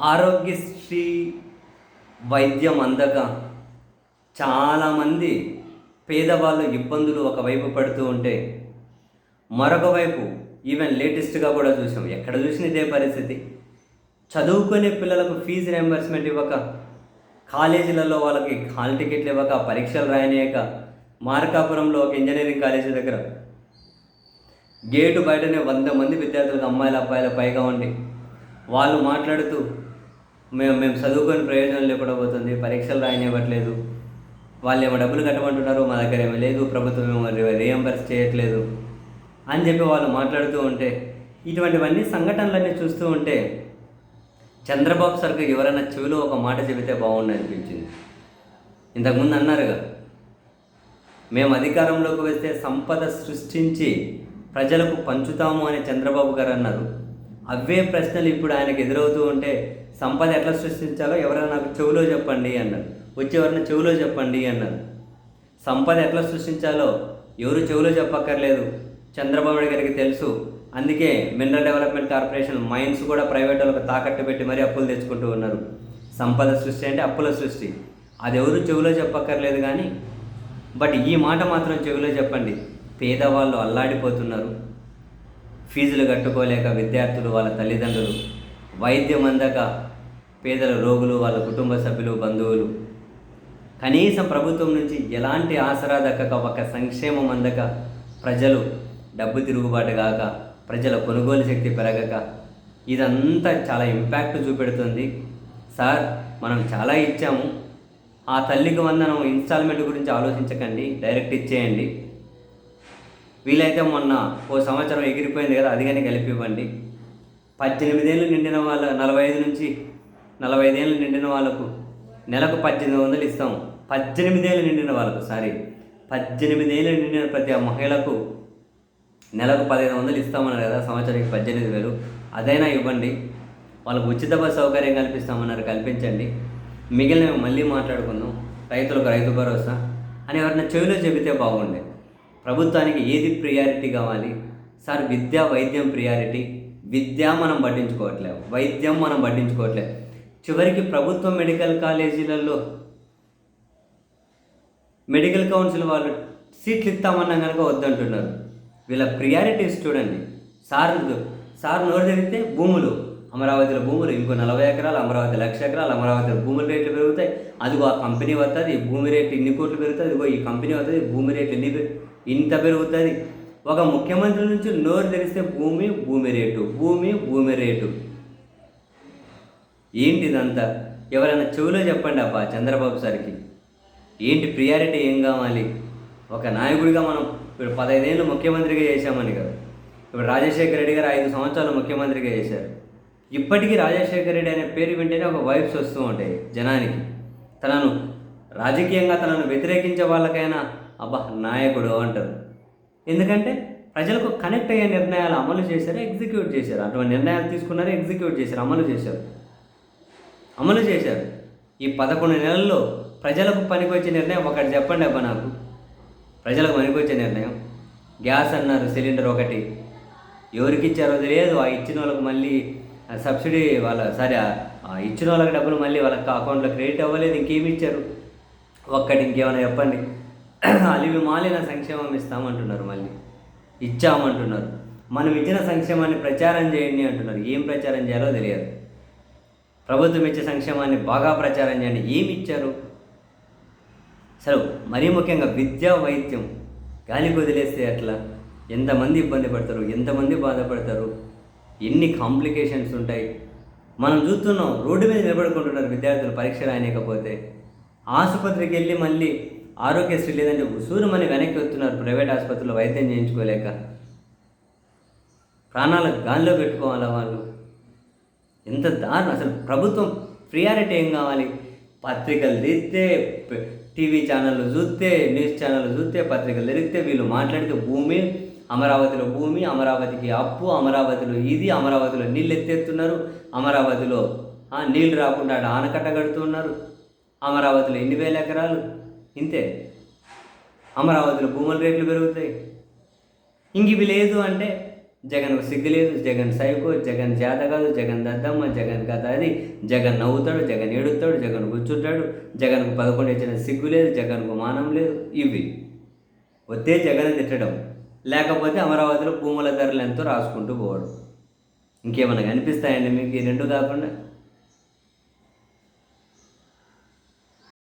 ఆరోగ్యశ్రీ వైద్యం అందక చాలామంది పేదవాళ్ళు ఇబ్బందులు ఒకవైపు పడుతూ ఉంటే, మరొక వైపు ఈవెన్ లేటెస్ట్గా కూడా చూసాం. ఎక్కడ చూసిన ఇదే పరిస్థితి. చదువుకునే పిల్లలకు ఫీజు రియంబర్స్మెంట్ ఇవ్వక, కాలేజీలలో వాళ్ళకి హాల్ టికెట్లు ఇవ్వక, పరీక్షలు రాయనీయక, మార్కాపురంలో ఒక ఇంజనీరింగ్ కాలేజీ దగ్గర గేటు బయటనే 100 మంది విద్యార్థులకు, అమ్మాయిలు అబ్బాయిలు పైగా ఉండి వాళ్ళు మాట్లాడుతూ మేము చదువుకొని ప్రయోజనం లేకుండా పోతుంది, పరీక్షలు రాయనివ్వట్లేదు, వాళ్ళు ఏమో డబ్బులు కట్టమంటున్నారు, మా దగ్గర ఏమీ లేదు, ప్రభుత్వం ఏమో రియంబర్స్ చేయట్లేదు అని చెప్పి వాళ్ళు మాట్లాడుతూ ఉంటే, ఇటువంటివన్నీ సంఘటనలన్నీ చూస్తూ ఉంటే చంద్రబాబు సార్కి ఎవరైనా చెవిలో ఒక మాట చెబితే బాగుండు అనిపించింది. ఇంతకుముందు అన్నారుగా, మేము అధికారంలోకి వస్తే సంపద సృష్టించి ప్రజలకు పంచుతాము అని చంద్రబాబు గారు అన్నారు. అవే ప్రశ్నలు ఇప్పుడు ఆయనకు ఎదురవుతూ ఉంటే, సంపద ఎట్లా సృష్టించాలో ఎవరైనా నాకు చెవులో చెప్పండి అన్నారు. వచ్చేవారిని చెవులో చెప్పండి అన్నారు. సంపద ఎట్లా సృష్టించాలో ఎవరు చెవులో చెప్పక్కర్లేదు, చంద్రబాబు గారికి తెలుసు. అందుకే మినరల్ డెవలప్మెంట్ కార్పొరేషన్ మైన్స్ కూడా ప్రైవేట్ వాళ్ళకి తాకట్టు పెట్టి మరీ అప్పులు తెచ్చుకుంటూ ఉన్నారు. సంపద సృష్టి అంటే అప్పుల సృష్టి, అది ఎవరు చెవులో చెప్పక్కర్లేదు. కానీ బట్ ఈ మాట మాత్రం చెవిలో చెప్పండి. పేదవాళ్ళు అల్లాడిపోతున్నారు, ఫీజులు కట్టుకోలేక విద్యార్థులు, వాళ్ళ తల్లిదండ్రులు, వైద్యం అందక పేదల రోగులు, వాళ్ళ కుటుంబ సభ్యులు, బంధువులు, కనీసం ప్రభుత్వం నుంచి ఎలాంటి ఆసరా దక్కక, ఒక సంక్షేమం అందక, ప్రజలు డబ్బు తిరుగుబాటు కాక, ప్రజల కొనుగోలు శక్తి పెరగక, ఇదంతా చాలా ఇంపాక్ట్ చూపెడుతుంది. సార్, మనం చాలా ఇచ్చాము, ఆ తల్లికి వందనం ఇన్స్టాల్మెంట్ గురించి ఆలోచించకండి, డైరెక్ట్ ఇచ్చేయండి. వీలైతే మొన్న ఓ సంవత్సరం ఎగిరిపోయింది కదా, అది కానీ కలిపి ఇవ్వండి. 18 ఏళ్ళు నిండిన వాళ్ళ 45 నుంచి 45 ఏళ్ళు నిండిన వాళ్ళకు నెలకు 1800 ఇస్తాం. 18 ఏళ్ళు నిండిన వాళ్ళకు 18 ఏళ్ళు నిండిన ప్రతి మహిళకు నెలకు 1500 ఇస్తామన్నారు కదా, సంవత్సరానికి 18,000. అదైనా ఇవ్వండి. వాళ్ళకు ఉచిత బస్ సౌకర్యం కల్పిస్తామన్నారు, కల్పించండి. మిగిలినవి మళ్ళీ మాట్లాడుకుందాం. రైతులకు రైతు భరోసా అని ఎవరైనా చెవిలో చెబితే బాగుండే. ప్రభుత్వానికి ఏది ప్రియారిటీ కావాలి సార్? విద్య, వైద్యం ప్రియారిటీ. విద్య మనం పట్టించుకోవట్లేదు, వైద్యం మనం పట్టించుకోవట్లేదు. చివరికి ప్రభుత్వ మెడికల్ కాలేజీలలో మెడికల్ కౌన్సిల్ వాళ్ళు సీట్లు ఇస్తామన్నా కనుక వద్దంటున్నారు. వీళ్ళ ప్రియారిటీస్ చూడండి. సార్ నోరు తెరిస్తే భూములు, అమరావతిలో భూములు ఇంకో 40 ఎకరాలు, అమరావతి 1,00,000 ఎకరాలు, అమరావతిలో భూముల రేట్లు పెరుగుతాయి, అదిగో ఆ కంపెనీ వస్తుంది, భూమి రేట్లు ఇన్ని కోట్లు పెరుగుతుంది, అదిగో ఈ కంపెనీ వస్తుంది, భూమి రేట్లు ఇంత పెరుగుతుంది. ఒక ముఖ్యమంత్రి నుంచి నోరు తెరిస్తే భూమి రేటు. ఏంటిదంతా? ఎవరైనా చెవిలో చెప్పండి అబ్బా చంద్రబాబు సార్కి. ఏంటి ప్రియారిటీ, ఏం కావాలి? ఒక నాయకుడిగా మనం ఇప్పుడు 15 ఏళ్ళు ముఖ్యమంత్రిగా చేశామని కదా. ఇప్పుడు రాజశేఖర రెడ్డి గారు 5 సంవత్సరాలు ముఖ్యమంత్రిగా చేశారు. ఇప్పటికీ రాజశేఖర రెడ్డి అనే పేరు వింటేనే ఒక వైబ్స్ వస్తూ ఉంటాయి జనానికి. రాజకీయంగా తనను వ్యతిరేకించే వాళ్ళకైనా అబ్బా నాయకుడు అంటారు. ఎందుకంటే ప్రజలకు కనెక్ట్ అయ్యే నిర్ణయాలు అమలు చేశారు, ఎగ్జిక్యూట్ చేశారు. అటువంటి నిర్ణయాలు తీసుకున్నారు, ఎగ్జిక్యూట్ చేశారు, అమలు చేశారు. ఈ 11 నెలల్లో ప్రజలకు పనికొచ్చే నిర్ణయం ఒకటి చెప్పండి అబ్బా నాకు. ప్రజలకు పనికొచ్చే నిర్ణయం, గ్యాస్ అన్నారు, సిలిండర్ ఒకటి. ఎవరికి ఇచ్చారో తెలియదు. ఆ ఇచ్చిన వాళ్ళకు మళ్ళీ సబ్సిడీ ఇచ్చిన వాళ్ళకి డబ్బులు మళ్ళీ వాళ్ళకి అకౌంట్లో క్రెడిట్ అవ్వలేదు. ఇంకేమి ఇచ్చారు? ఒక్కటి ఇంకేమైనా చెప్పండి. అలివి మాలిన సంక్షేమం ఇస్తామంటున్నారు, మళ్ళీ ఇచ్చామంటున్నారు. మనం ఇచ్చిన సంక్షేమాన్ని ప్రచారం చేయండి అంటున్నారు. ఏం ప్రచారం చేయాలో తెలియదు. ప్రభుత్వం ఇచ్చే సంక్షేమాన్ని బాగా ప్రచారం చేయండి. ఏమి ఇచ్చారు? అసలు మరీ ముఖ్యంగా విద్యా, వైద్యం గాలికి వదిలేస్తే అట్లా ఎంతమంది ఇబ్బంది పడతారు, ఎంతమంది బాధపడతారు, ఎన్ని కాంప్లికేషన్స్ ఉంటాయి. మనం చూస్తున్నాం, రోడ్డు మీద నిలబడుకుంటున్నారు విద్యార్థులు పరీక్ష రాయలేకపోతే. ఆసుపత్రికి వెళ్ళి మళ్ళీ ఆరోగ్యశ్రీ లేదంటే ఉసూరుమని వెనక్కి వస్తున్నారు ప్రైవేట్ ఆసుపత్రిలో వైద్యం చేయించుకోలేక. ప్రాణాలకు గాల్లో పెట్టుకోవాలా వాళ్ళు? ఎంత దారుణం అసలు. ప్రభుత్వం ప్రియారిటీ ఏం కావాలి? పత్రికలు తీస్తే, టీవీ ఛానళ్ళు చూస్తే, న్యూస్ ఛానళ్ళు చూస్తే, పత్రికలు తెరిస్తే వీళ్ళు మాట్లాడితే అమరావతిలో భూమి, అమరావతికి అప్పు, అమరావతిలో ఇది, అమరావతిలో నీళ్ళు ఎత్తేస్తున్నారు, అమరావతిలో నీళ్ళు రాకుండా ఆనకట్ట కడుతున్నారు, అమరావతిలో 2,000 ఎకరాలు. ఇంతే. అమరావతిలో భూముల రేట్లు పెరుగుతాయి. ఇంక ఇవి లేదు అంటే జగన్కు సిగ్గు లేదు, జగన్ సైకో, జగన్ చేత కాదు, జగన్ దద్దమ్మ, జగన్ కథ అది, జగన్ నవ్వుతాడు, జగన్ ఏడుస్తాడు, జగన్ కూర్చుంటాడు, జగన్కు 11 ఇచ్చిన సిగ్గు లేదు, జగన్కు మానం లేదు. ఇవి వద్దే జగన్ తిట్టడం, లేకపోతే అమరావతిలో భూముల ధరలు ఎంతో రాసుకుంటూ పోవడం. ఇంకేమైనా కనిపిస్తాయండి మీకు ఈ రెండు కాకుండా?